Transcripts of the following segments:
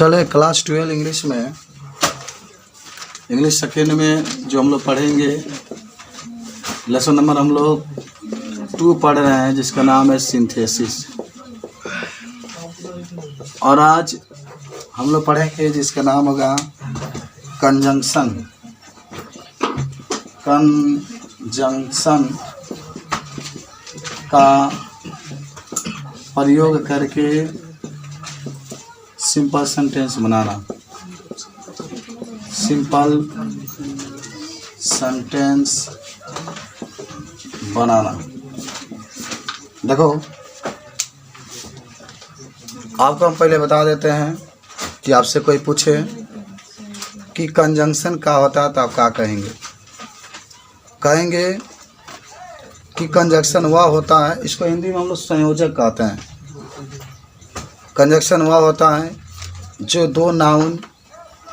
चले class 12 English में, English second में जो हम लोग पढ़ेंगे लेसन नंबर हम लोग 2 पढ़ रहे हैं, जिसका नाम है सिंथेसिस। और आज हम लोग पढ़ेंगे जिसका नाम होगा कंजंक्शन। कंजंक्शन का प्रयोग करके सिंपल सेंटेंस बनाना। सिंपल सेंटेंस बनाना। देखो, आपको हम पहले बता देते हैं कि आपसे कोई पूछे कि कंजंक्शन क्या होता है तो आप क्या कहेंगे? कहेंगे कि कंजंक्शन वह होता है, इसको हिंदी में हम लोग संयोजक कहते हैं। कंजंक्शन वह होता है जो 2 नाउन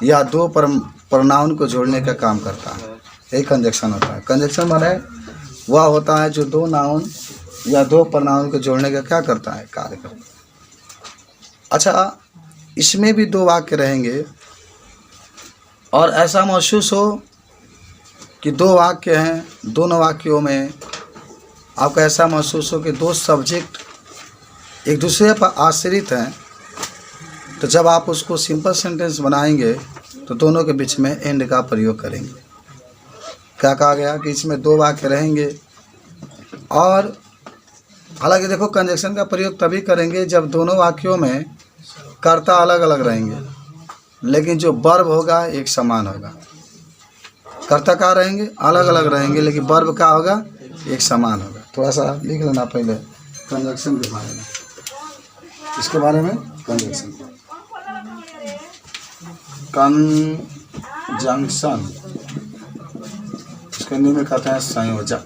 या 2 प्रोनाउन को जोड़ने का काम करता है, यही कंजंक्शन होता है। कंजंक्शन माने वह होता है जो 2 नाउन या 2 प्रोनाउन को जोड़ने का क्या करता है, कार्य करता है। अच्छा, इसमें भी 2 वाक्य रहेंगे और ऐसा महसूस हो कि 2 वाक्य हैं, दोनों वाक्यों में आपको ऐसा महसूस हो कि 2 सब्जेक्ट एक दूसरे पर आश्रित हैं, तो जब आप उसको सिंपल सेंटेंस बनाएंगे तो दोनों के बीच में एंड का प्रयोग करेंगे। क्या कहा गया कि इसमें 2 वाक्य रहेंगे। और हालांकि देखो, कंजंक्शन का प्रयोग तभी करेंगे जब दोनों वाक्यों में कर्ता अलग अलग रहेंगे, लेकिन जो वर्ब होगा एक समान होगा। कर्ता क्या रहेंगे? अलग अलग रहेंगे, लेकिन वर्ब क्या होगा? एक समान होगा। थोड़ा सा लिख लेना पहले कंजंक्शन के बारे में, इसके बारे में। कंजंक्शन इसके हिंदी में कहते हैं संयोजक।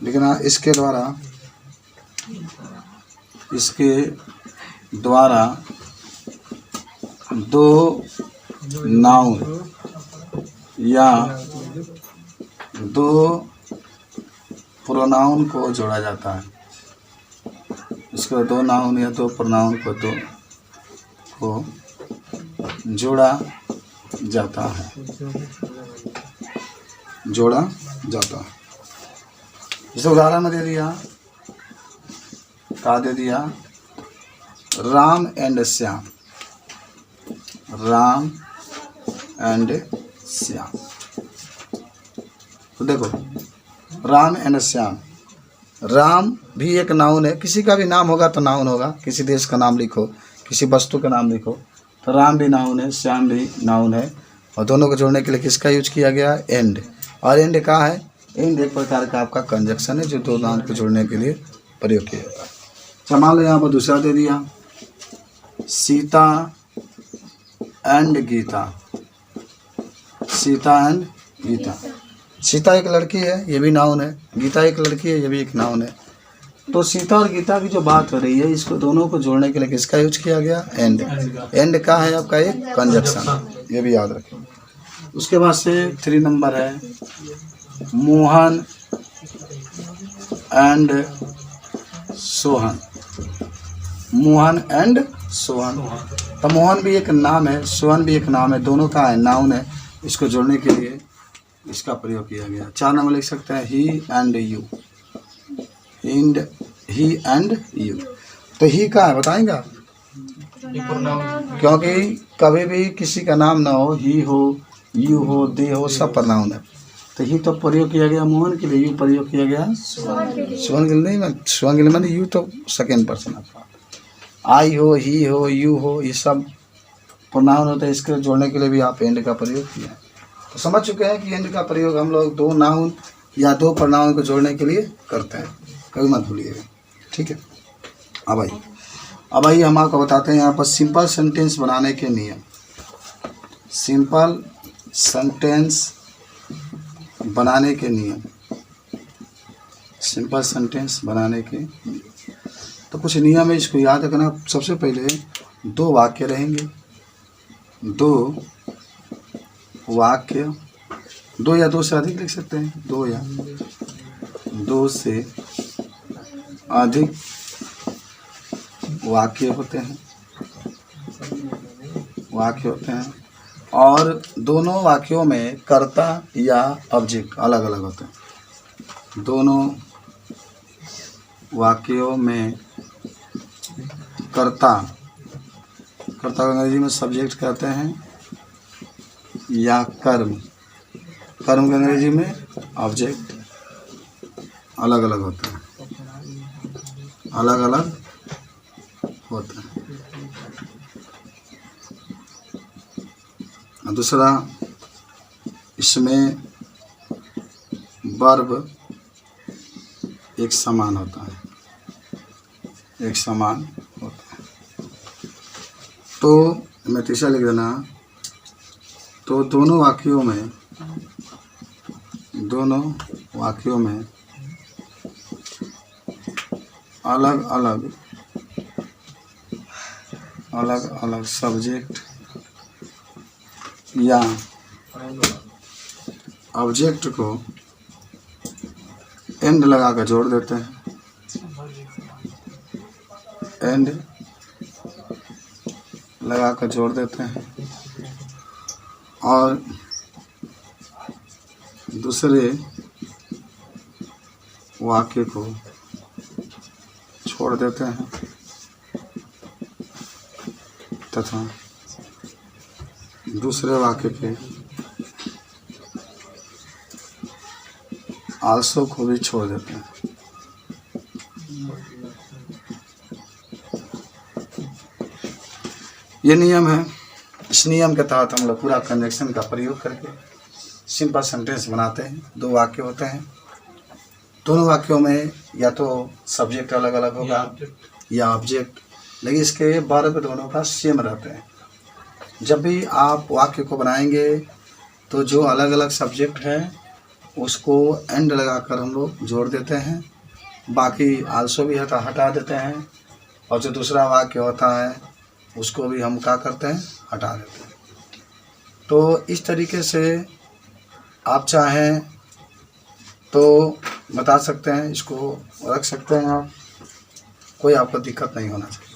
लेकिन इसके द्वारा 2 नाउन या 2 प्रोनाउन को जोड़ा जाता है। इसको 2 नाउन या 2 प्रोनाउन को जोड़ा जाता है। जोड़ा जाता है। इस उदाहरण में दे दिया, क्या दे दिया? राम एंड श्याम। राम एंड श्याम। तो देखो, राम एंड श्याम। राम भी एक नाउन है, किसी का भी नाम होगा तो नाउन होगा। किसी देश का नाम लिखो, किसी वस्तु का नाम लिखो, तो राम भी नाउन है, श्याम भी नाउन है। और दोनों को जोड़ने के लिए किसका यूज किया गया? एंड। और एंड क्या है? एंड एक प्रकार का आपका कंजंक्शन है जो 2 नाउन को जोड़ने के लिए प्रयोग किया जाता है। अच्छा, मान लो यहाँ पर दूसरा दे दिया, सीता एंड गीता। सीता एंड गीता। सीता एक लड़की है, ये भी नाउन है। गीता एक लड़की है, ये भी एक नाउन है। तो सीता और गीता की जो बात हो रही है, इसको दोनों को जोड़ने के लिए किसका यूज किया गया? एंड। एंड का है आपका एक कंजंक्शन, ये भी याद रखें। उसके बाद से 3 नंबर है मोहन एंड सोहन। मोहन एंड सोहन। तो मोहन भी एक नाम है, सोहन भी एक नाम है, दोनों का है, नाउन है। इसको जोड़ने के लिए इसका प्रयोग किया गया। 4 नंबर लिख सकते हैं he and you. He and you. तो ही का है बताएंगे आप? क्योंकि कभी भी किसी का नाम ना हो, ही हो, यू हो, दे हो, सब प्रोनाउन है। तो ही तो प्रयोग किया गया मोहन के लिए, यू प्रयोग किया गया सोहन के लिए। नहीं, सोहन के लिए मैंने यू तो सेकेंड पर्सन आपका। आई हो, ही हो, यू हो, ये सब प्रोनाउन होता है। इसके जोड़ने के लिए भी आप एंड का प्रयोग किया। तो समझ चुके हैं कि एंड का प्रयोग हम लोग 2 नाउन या 2 प्रोनाउन को जोड़ने के लिए करते हैं, कभी मत भूलिएगा। ठीक है। अब आइए हम आपको बताते हैं यहाँ पर सिंपल सेंटेंस बनाने के नियम। सिंपल सेंटेंस बनाने के नियम। सिंपल सेंटेंस बनाने के तो कुछ नियम है, इसको याद रखना। सबसे पहले 2 वाक्य रहेंगे। 2 वाक्य, 2 या 2 से अधिक लिख सकते हैं। 2 या 2 से अधिक वाक्य होते हैं। वाक्य होते हैं, और दोनों वाक्यों में कर्ता या ऑब्जेक्ट अलग अलग होते हैं। दोनों वाक्यों में कर्ता को अंग्रेजी में सब्जेक्ट कहते हैं, या कर्म को अंग्रेजी में ऑब्जेक्ट अलग अलग होते हैं, अलग अलग होते हैं। दूसरा, इसमें वर्ब एक समान होता है, एक समान होता है। तो मैं तीसरा लिख देना, तो दोनों वाक्यों में अलग अलग सब्जेक्ट या ऑब्जेक्ट को एंड लगा कर जोड़ देते हैं, एंड लगा कर जोड़ देते हैं, और दूसरे वाक्य को छोड़ देते हैं, तथा दूसरे वाक्य के आल्सो को भी छोड़ देते हैं। ये नियम है। इस नियम के तहत हम लोग पूरा कंजक्शन का प्रयोग करके सिंपल सेंटेंस बनाते हैं। दो वाक्य होते हैं, दोनों वाक्यों में या तो सब्जेक्ट अलग अलग होगा या ऑब्जेक्ट, लेकिन इसके वर्ब दोनों का सेम रहते हैं। जब भी आप वाक्य को बनाएंगे तो जो अलग अलग सब्जेक्ट है उसको एंड लगाकर हम लोग जोड़ देते हैं, बाकी आल्सो भी हटा देते हैं, और जो दूसरा वाक्य होता है उसको भी हम क्या करते हैं, हटा देते हैं। तो इस तरीके से आप चाहें तो बता सकते हैं, इसको रख सकते हैं आप, कोई आपको दिक्कत नहीं होना चाहिए।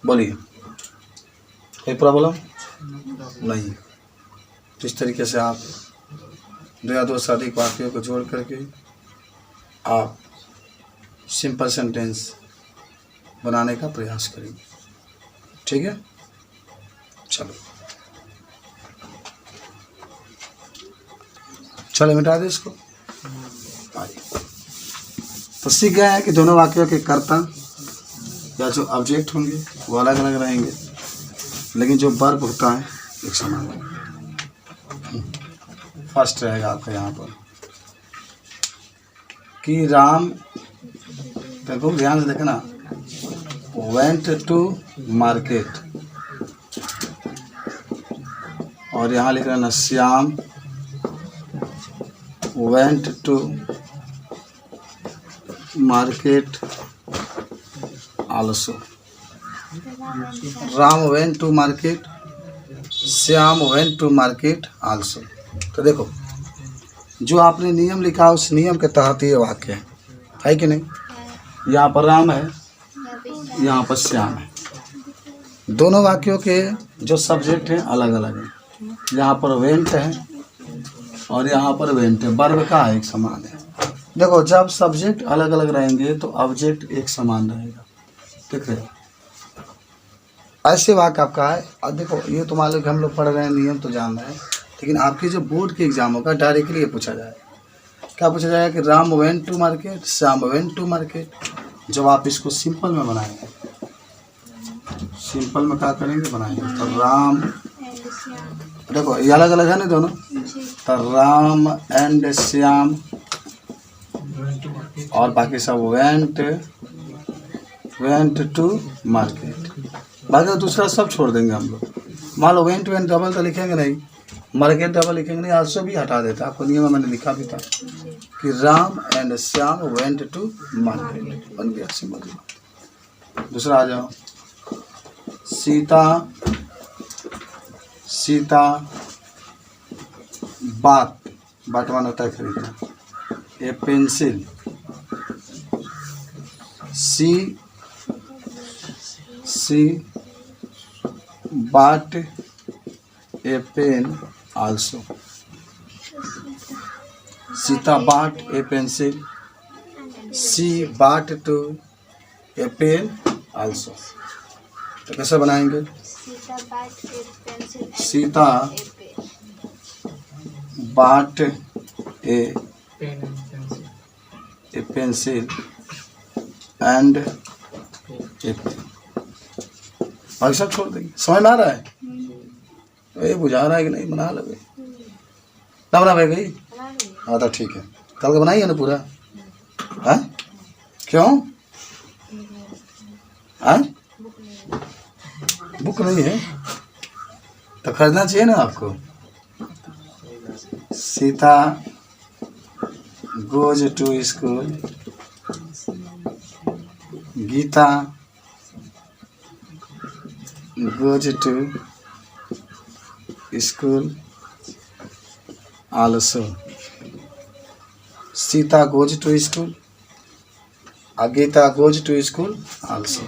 बोलिए, कोई प्रॉब्लम नहीं। तो इस तरीके से आप दो या दो से अधिक वाक्यों को जोड़ करके आप सिंपल सेंटेंस बनाने का प्रयास करेंगे। ठीक है, चलो मिटा दे इसको। तो सीख गए हैं कि दोनों वाक्यों के कर्ता या जो ऑब्जेक्ट होंगे वो अलग अलग रहेंगे, लेकिन जो वर्ब होता है एक समान होगा। फर्स्ट रहेगा आपका यहाँ पर कि राम, देखो ध्यान से देखना, वेंट टू मार्केट, और यहाँ लिख रहा है ना Shyam went to market also. Ram went to market, Shyam went to market also. तो देखो जो आपने नियम लिखा उस नियम के तहत ये वाक्य है कि नहीं। यहाँ पर राम है, यहाँ पर श्याम है। दोनों वाक्यों के जो सब्जेक्ट हैं अलग अलग हैं। यहाँ पर वेंट है और यहाँ पर वेंट है, वर्ब का एक समान है। देखो जब सब्जेक्ट अलग अलग रहेंगे तो ऑब्जेक्ट एक समान रहेगा। ठीक है, ऐसे वाक्य आपका है। और देखो ये तो मान लो कि हम लोग पढ़ रहे हैं, नियम तो जान रहे हैं, लेकिन आपके जो बोर्ड के एग्जाम होगा डायरेक्टली ये पूछा जाएगा। क्या पूछा जाएगा कि Ram went to market, Shyam went to market. जब आप इसको सिंपल में बनाएंगे, सिंपल में क्या करेंगे, बनाएंगे तो राम, देखो ये अलग अलग है ना दोनों, तो राम एंड श्याम और बाकी सब वेंट टू मार्केट। बाकी दूसरा सब छोड़ देंगे हम लोग। मान लो वेंट डबल तो लिखेंगे नहीं, मार्केट डबल लिखेंगे नहीं, आल्सो भी हटा देता। आपको नियम में मैंने लिखा भी था कि Ram and Shyam went to market, बन गया सिंपल। दूसरा आ जाओ, सीता बाट मान होता है खरीदना, a pencil, she bought a pen also. Sita bought a pencil. She bought to a pen also. तो कैसे बनाएंगे? Sita bought a pencil and a pen. बाकी सब छोड़ देंगे। समझ में आ रहा है? ये बुझा रहा है कि नहीं? बना लोगे ना? बना भाई? हाँ तो ठीक है, कल का बनाइए ना पूरा। हाँ क्यों? हाँ बुक नहीं है तो खरीदना चाहिए ना आपको। Sita goes to school, Gita goes to school also. Sita goes to school. Agita goes to school also.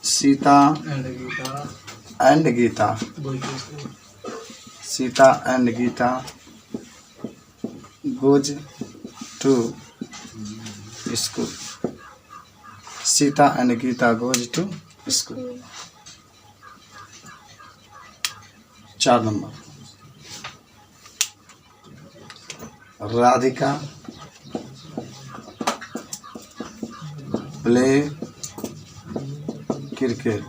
Sita and Gita. Sita and Gita goes to school. Sita and Gita goes to school. 4 number, Radhika play cricket.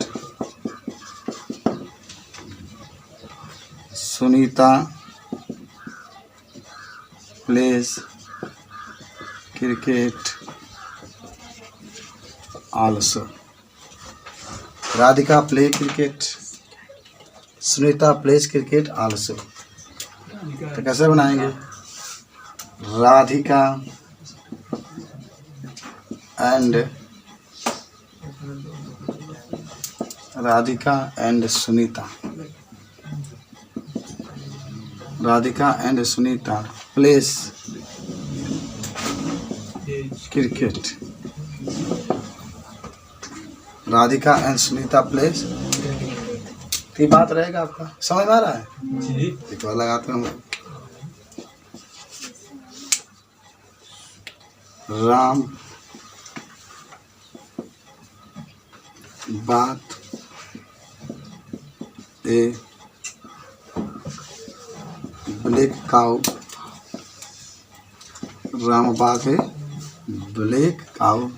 Sunita plays cricket also. Radhika play cricket, Sunita plays cricket also. तो कैसे बनाएंगे? Radhika and Sunita. Radhika and Sunita plays cricket. Radhika and Sunita plays. तो ये बात रहेगा आपका, समझ में आ रहा है? एक बार लगाते हैं. राम बात ए ब्लैक काउ. राम बात ए black cow.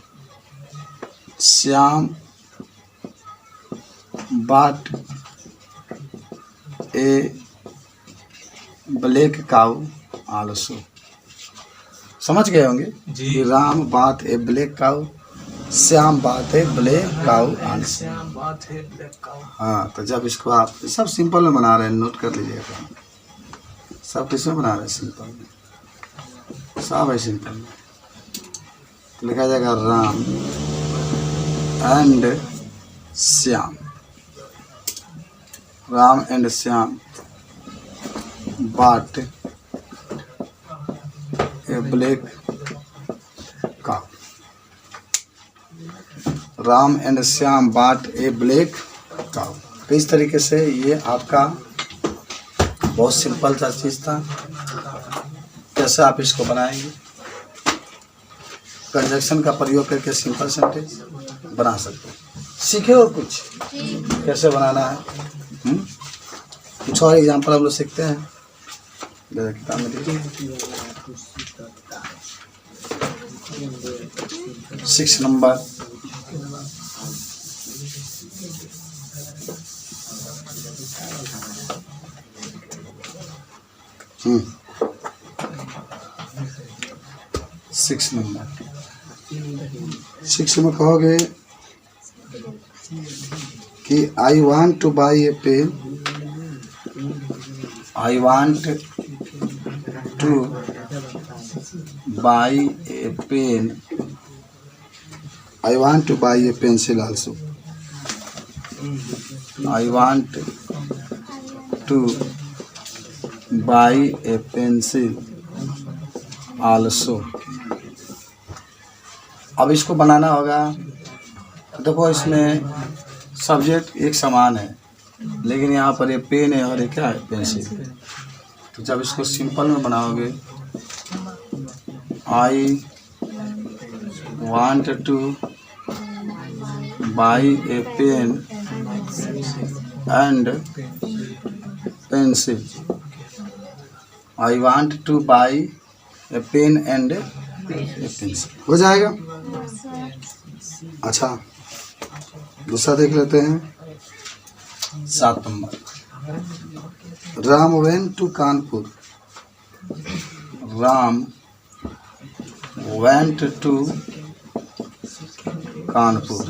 Shyam bought a black cow also. समझ गए होंगे जी. राम बात ए ब्लैक काउ, श्याम बात है ब्लैक काउ आल्सो. हाँ, तो जब इसको आप सब सिंपल में बना रहे हैं, नोट कर लीजिएगा. सब किसमें बना रहे हैं? सिंपल में. सब है सिंपल में. तो लिखा जाएगा Ram and Shyam. Ram and Shyam bought a black cow. Ram and Shyam bought a black cow. तो इस तरीके से ये आपका बहुत सिंपल सा चीज़ था. कैसे आप इसको बनाएंगे? कंजक्शन का प्रयोग करके सिंपल सेंटेंस बना सकते हैं. सीखे और कुछ कैसे बनाना है? कुछ और एग्जाम्पल हम लोग सीखते हैं. किताब में देखिए 6 नंबर. Six number. 6 में कहोगे कि I want to buy a pen. I want to buy a pen. I want to buy a pencil also. I want to buy a pencil also. अब इसको बनाना होगा. देखो इसमें सब्जेक्ट एक समान है, लेकिन यहाँ पर ये पेन है और ये क्या है, पेंसिल। तो जब इसको सिंपल में बनाओगे, I want to buy a pen and pencil, I want to buy a pen and a pencil, हो जाएगा। अच्छा, दूसरा देख लेते हैं। 7 number, Ram went to Kanpur, Ram went to Kanpur,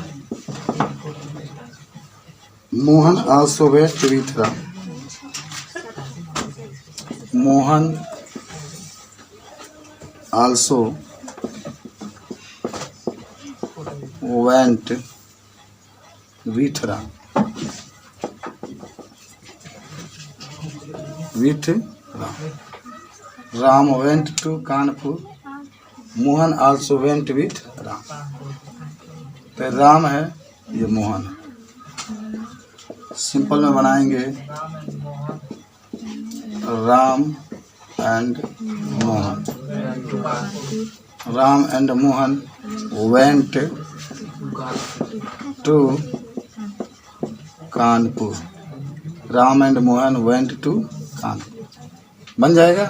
Mohan also went with Ram, Mohan also went with Ram, with Ram, Ram went to Kanpur, Mohan also went with Ram. तो राम है, ये मोहन है। सिंपल में बनाएंगे, Ram and Mohan, Ram and Mohan went to Kanpur, Ram and Mohan went to Kanpur, बन जाएगा।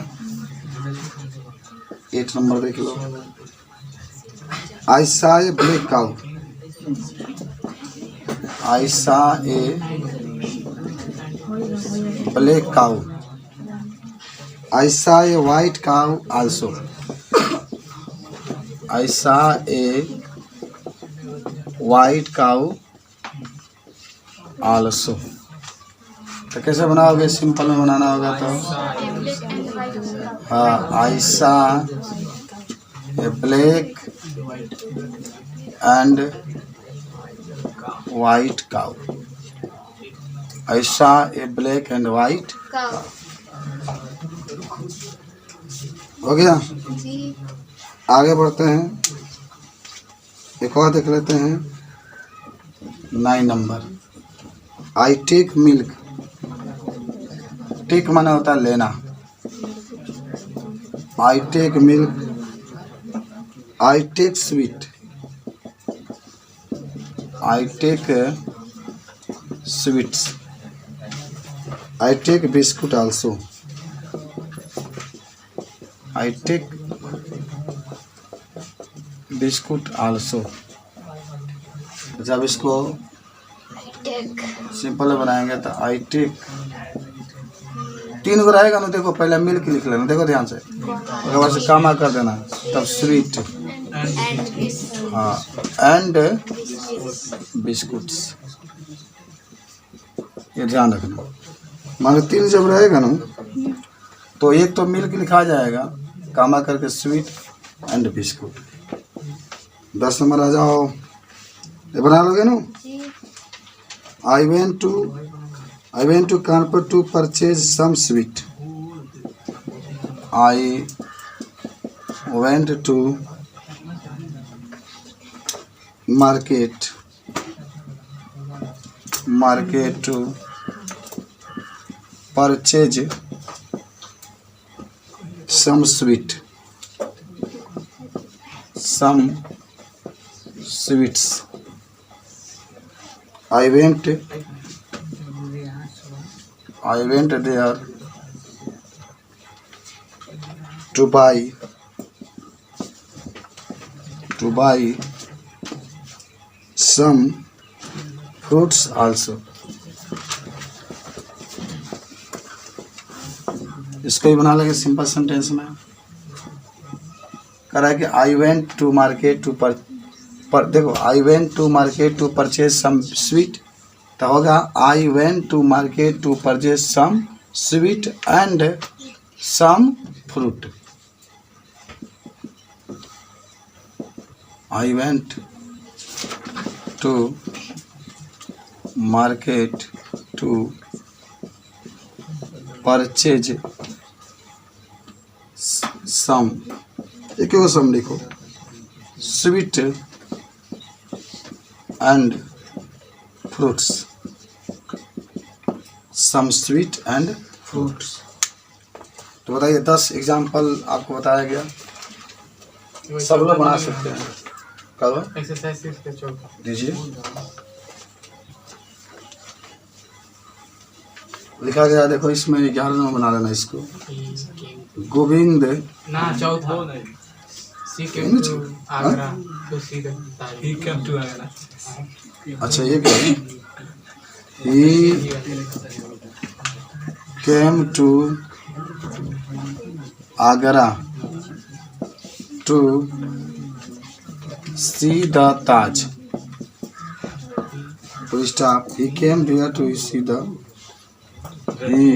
8 नंबर देख लो, I saw a black cow, I saw a black cow, I saw a white cow also, I saw a white cow also। तो कैसे बनाओगे, simple में बनाना होगा तो हाँ, I saw a black and white cow, I saw a black and white cow। हो गया। आगे बढ़ते हैं, एक और देख लेते हैं। 9 number, I take milk, take माना होता है लेना, I take milk, I take sweet, I take sweets, I take biscuit also, I take biscuit also. जब इसको सिंपल बनाएंगे तो आई टेक, 3 गो रहेगा ना, देखो पहले मिल्क लिख लेना, देखो ध्यान से, उसके बाद से कामा कर देना, तब स्वीट, हाँ, एंड बिस्कुट्स, ये ध्यान रखना। मान लो 3 जब रहेगा ना, तो एक तो मिल्क लिखा जाएगा, कामा करके स्वीट एंड बिस्कुट। 10 नंबर आ जाओ, ये बना लोगे ना। I went to Kanpur to purchase some sweet, I went to market to purchase some sweets, I went there to buy some fruits also। इसको ही बना लेंगे सिंपल सेंटेंस में। कह रहा है कि I went to market to देखो, I went to market to purchase some sweet, तो होगा I went to market to purchase some sweet and some fruit. I went to market to purchase some, एक some लिखो, sweet and fruits, some sweet and fruits. तो बताइए 10 example आपको बताया गया, सब लोग बना सकते हैं। करो एक्सरसाइज दीजिए। लिखा गया देखो इसमें 11 नंबर बना लेना इसको। गोविंद ना चौथा she came to Agra to see the Taj. He came to Agra. अच्छा ये क्या है? He came to Agra to see the Taj. तो stop. He came here to see the, he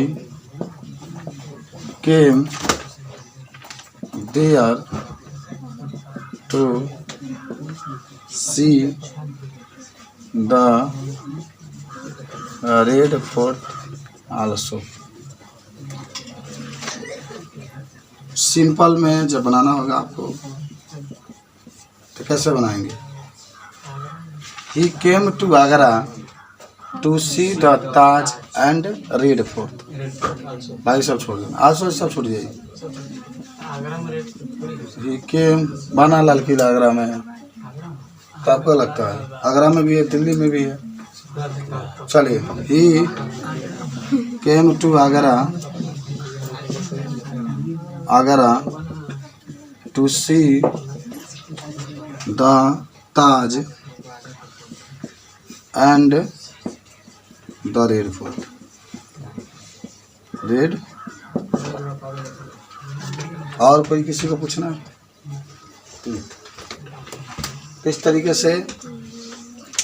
came there to see the red fort also। Simple में जब बनाना होगा आपको तो कैसे बनाएंगे? He came to Agra to see the Taj and Red Fort। भाई सब छोड़ देना, आज सब छोड़ जाइए। आगरा में रेड थोड़ी He came बना लाल किला आगरा में है, तो आपको लगता है आगरा में भी है, दिल्ली में भी है। चलिए, He came to Agra to see the Taj and the Red Fort। Red. और कोई किसी को पूछना है? इस तरीके से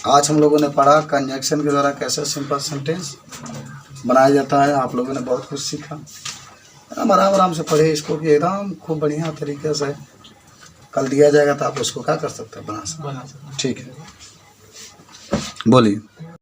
आज हम लोगों ने पढ़ा कंजक्शन के द्वारा कैसे सिंपल सेंटेंस बनाया जाता है। आप लोगों ने बहुत कुछ सीखा। आराम से पढ़े इसको कि एकदम खूब बढ़िया तरीके से कल दिया जाएगा तो आप उसको क्या कर सकते हैं, बना सकते। ठीक है, बोलिए।